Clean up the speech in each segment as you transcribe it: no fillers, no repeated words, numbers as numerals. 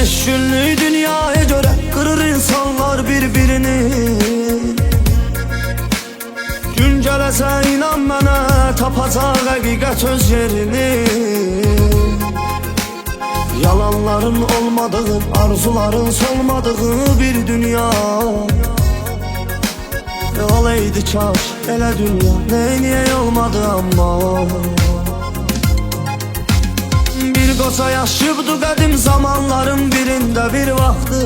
Beş günlük dünyaya göre kırır insanlar birbirini. Gün gələcək inan mənə, tapacaq həqiqət öz yerini. Yalanların olmadığı, arzuların solmadığı bir dünya. Olaydı kaş elə dünya, niye olmadı amma. Bir qoca yaşıbdı qədim zamanların birində bir vaxtı.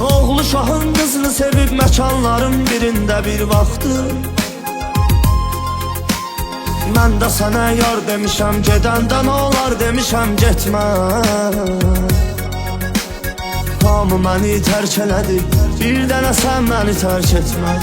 Oğlu şahın qızını sevib məkanların birində bir vaxtı. Mən də sənə yar demişəm, gedəndən olar demişəm getmə. Hamı məni tərk elədi, bir dənə sən məni tərk etmə.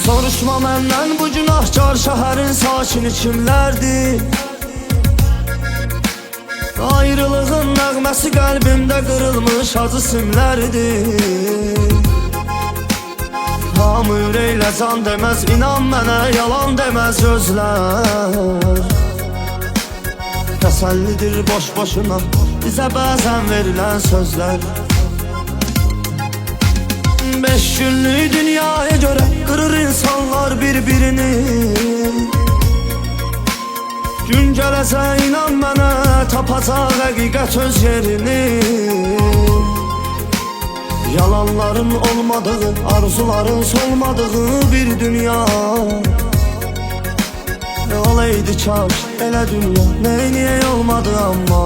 Soruşma məndən bu günahkar şəhərin sakini kimlərdir? Ayrılığın nəğməsi qəlbimdə qırılmış acı simlərdir. Hamı ürəklə can deməz, inan mənə yalan deməz özlər. Təsəllidir boş-boşuna bizə bəzən verilən sözlər. Beş günlük dünyaya göre kırır insanlar birbirini. Gün gələcək inan mənə, tapacaq həqiqət öz yerini. Yalanların olmadığı, arzuların solmadığı bir dünya. Olaydı kaş elə dünya, niye olmadı amma.